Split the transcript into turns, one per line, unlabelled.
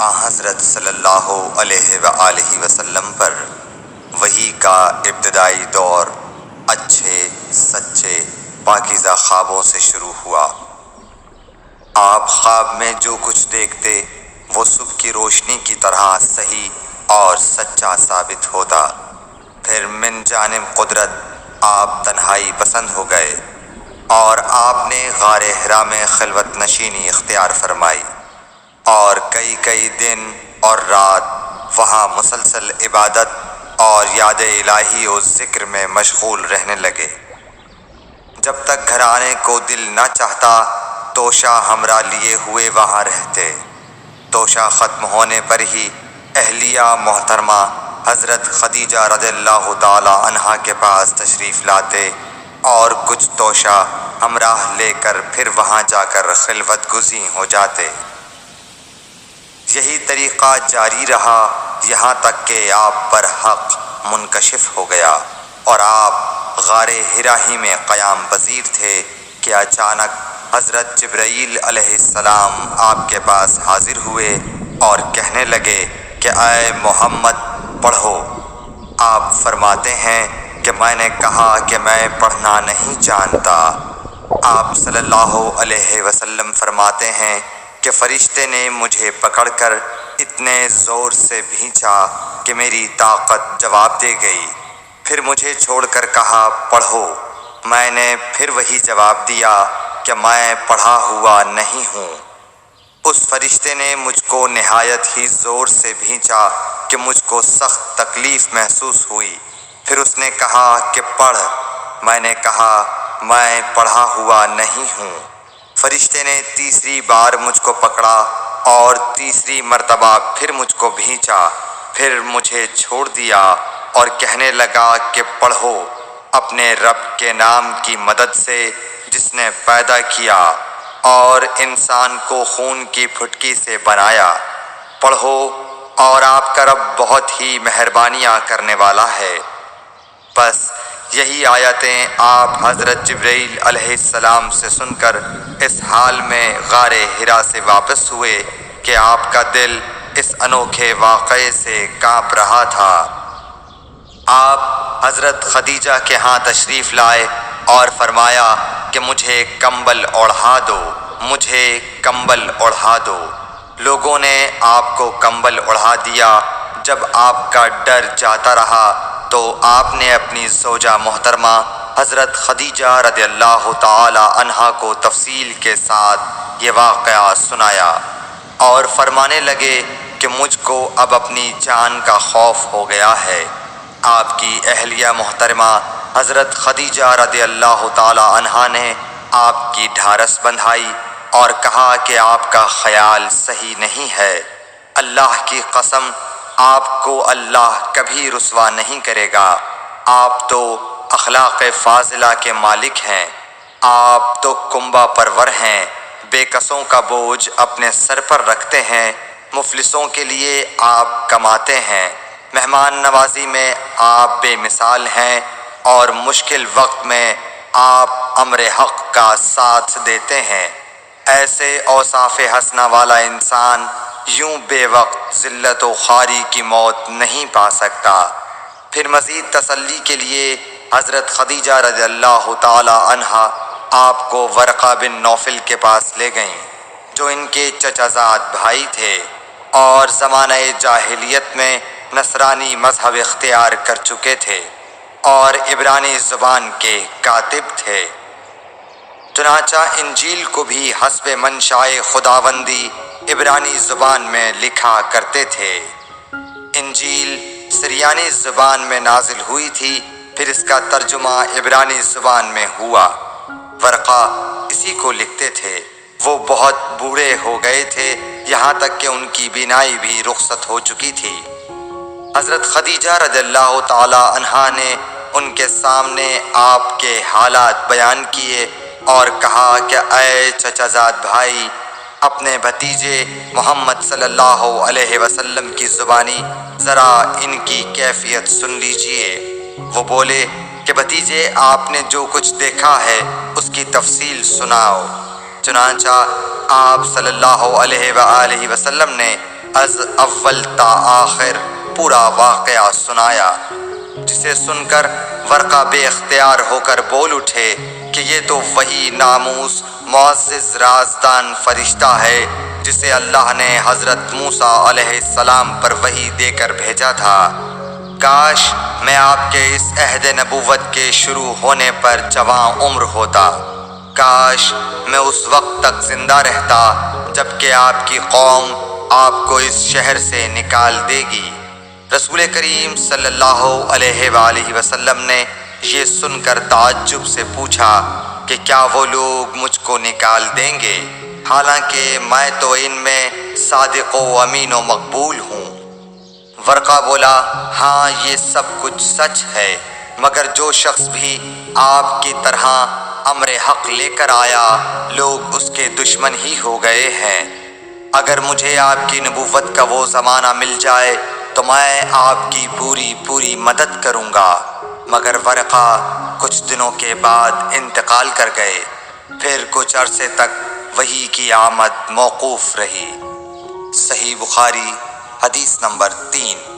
حضرت صلی اللہ علیہ وآلہ وسلم پر وحی کا ابتدائی دور اچھے سچے پاکیزہ خوابوں سے شروع ہوا۔ آپ خواب میں جو کچھ دیکھتے وہ صبح کی روشنی کی طرح صحیح اور سچا ثابت ہوتا۔ پھر من جانب قدرت آپ تنہائی پسند ہو گئے اور آپ نے غار حرا میں خلوت نشینی اختیار فرمائی اور کئی دن اور رات وہاں مسلسل عبادت اور یاد الہی و ذکر میں مشغول رہنے لگے۔ جب تک گھر آنے کو دل نہ چاہتا توشہ ہمراہ لیے ہوئے وہاں رہتے۔ توشہ ختم ہونے پر ہی اہلیہ محترمہ حضرت خدیجہ رضی اللہ تعالی عنہا کے پاس تشریف لاتے اور کچھ توشہ ہمراہ لے کر پھر وہاں جا کر خلوت گزین ہو جاتے۔ یہی طریقہ جاری رہا یہاں تک کہ آپ پر حق منکشف ہو گیا اور آپ غار حرا ہی میں قیام پذیر تھے کہ اچانک حضرت جبرائیل علیہ السلام آپ کے پاس حاضر ہوئے اور کہنے لگے کہ اے محمد پڑھو۔ آپ فرماتے ہیں کہ میں نے کہا کہ میں پڑھنا نہیں جانتا۔ آپ صلی اللہ علیہ وسلم فرماتے ہیں کہ فرشتے نے مجھے پکڑ کر اتنے زور سے بھینچا کہ میری طاقت جواب دے گئی۔ پھر مجھے چھوڑ کر کہا پڑھو۔ میں نے پھر وہی جواب دیا کہ میں پڑھا ہوا نہیں ہوں۔ اس فرشتے نے مجھ کو نہایت ہی زور سے بھینچا کہ مجھ کو سخت تکلیف محسوس ہوئی۔ پھر اس نے کہا کہ پڑھ۔ میں نے کہا میں پڑھا ہوا نہیں ہوں۔ فرشتے نے تیسری بار مجھ کو پکڑا اور تیسری مرتبہ پھر مجھ کو بھینچا۔ پھر مجھے چھوڑ دیا اور کہنے لگا کہ پڑھو اپنے رب کے نام کی مدد سے جس نے پیدا کیا اور انسان کو خون کی پھٹکی سے بنایا۔ پڑھو اور آپ کا رب بہت ہی مہربانیاں کرنے والا ہے۔ بس یہی آیتیں آپ حضرت جبرائیل علیہ السلام سے سن کر اس حال میں غار حرا سے واپس ہوئے کہ آپ کا دل اس انوکھے واقعے سے کانپ رہا تھا۔ آپ حضرت خدیجہ کے ہاں تشریف لائے اور فرمایا کہ مجھے کمبل اوڑھا دو، مجھے کمبل اوڑھا دو۔ لوگوں نے آپ کو کمبل اوڑھا دیا۔ جب آپ کا ڈر جاتا رہا تو آپ نے اپنی زوجہ محترمہ حضرت خدیجہ رضی اللہ تعالی عنہا کو تفصیل کے ساتھ یہ واقعہ سنایا اور فرمانے لگے کہ مجھ کو اب اپنی جان کا خوف ہو گیا ہے۔ آپ کی اہلیہ محترمہ حضرت خدیجہ رضی اللہ تعالی عنہا نے آپ کی ڈھارس بندھائی اور کہا کہ آپ کا خیال صحیح نہیں ہے۔ اللہ کی قسم آپ کو اللہ کبھی رسوا نہیں کرے گا۔ آپ تو اخلاق فاضلہ کے مالک ہیں۔ آپ تو کنبہ پرور ہیں، بے کسوں کا بوجھ اپنے سر پر رکھتے ہیں، مفلسوں کے لیے آپ کماتے ہیں، مہمان نوازی میں آپ بے مثال ہیں اور مشکل وقت میں آپ امر حق کا ساتھ دیتے ہیں۔ ایسے اوصاف حسنہ والا انسان یوں بے وقت ذلت و خواری کی موت نہیں پا سکتا۔ پھر مزید تسلی کے لیے حضرت خدیجہ رضی اللہ تعالی عنہا آپ کو ورقہ بن نوفل کے پاس لے گئیں جو ان کے چچا زاد بھائی تھے اور زمانہ جاہلیت میں نصرانی مذہب اختیار کر چکے تھے اور عبرانی زبان کے کاتب تھے۔ چنانچہ انجیل کو بھی حسب منشائے خداوندی عبرانی زبان میں لکھا کرتے تھے۔ انجیل سریانی زبان میں نازل ہوئی تھی، پھر اس کا ترجمہ عبرانی زبان میں ہوا۔ ورقہ اسی کو لکھتے تھے۔ وہ بہت بوڑھے ہو گئے تھے، یہاں تک کہ ان کی بینائی بھی رخصت ہو چکی تھی۔ حضرت خدیجہ رضی اللہ تعالی عنہا نے ان کے سامنے آپ کے حالات بیان کیے اور کہا کہ اے چچا زاد بھائی، اپنے بھتیجے محمد صلی اللہ علیہ وسلم کی زبانی ذرا ان کی کیفیت سن لیجئے۔ وہ بولے کہ بھتیجے آپ نے جو کچھ دیکھا ہے اس کی تفصیل سناؤ۔ چنانچہ آپ صلی اللہ علیہ وآلہ وسلم نے از اول تا آخر پورا واقعہ سنایا، جسے سن کر ورقہ بے اختیار ہو کر بول اٹھے کہ یہ تو وہی ناموس معزز رازدان فرشتہ ہے جسے اللہ نے حضرت موسیٰ علیہ السلام پر وحی دے کر بھیجا تھا۔ کاش میں آپ کے اس عہد نبوت کے شروع ہونے پر جواں عمر ہوتا، کاش میں اس وقت تک زندہ رہتا جب کہ آپ کی قوم آپ کو اس شہر سے نکال دے گی۔ رسول کریم صلی اللہ علیہ وآلہ وسلم نے یہ سن کر تعجب سے پوچھا کہ کیا وہ لوگ مجھ کو نکال دیں گے، حالانکہ میں تو ان میں صادق و امین و مقبول ہوں؟ ورقہ بولا، ہاں یہ سب کچھ سچ ہے، مگر جو شخص بھی آپ کی طرح امر حق لے کر آیا لوگ اس کے دشمن ہی ہو گئے ہیں۔ اگر مجھے آپ کی نبوت کا وہ زمانہ مل جائے تو میں آپ کی پوری مدد کروں گا، مگر ورقہ کچھ دنوں کے بعد انتقال کر گئے، پھر کچھ عرصے تک وحی کی آمد موقوف رہی۔ صحیح بخاری حدیث نمبر 3۔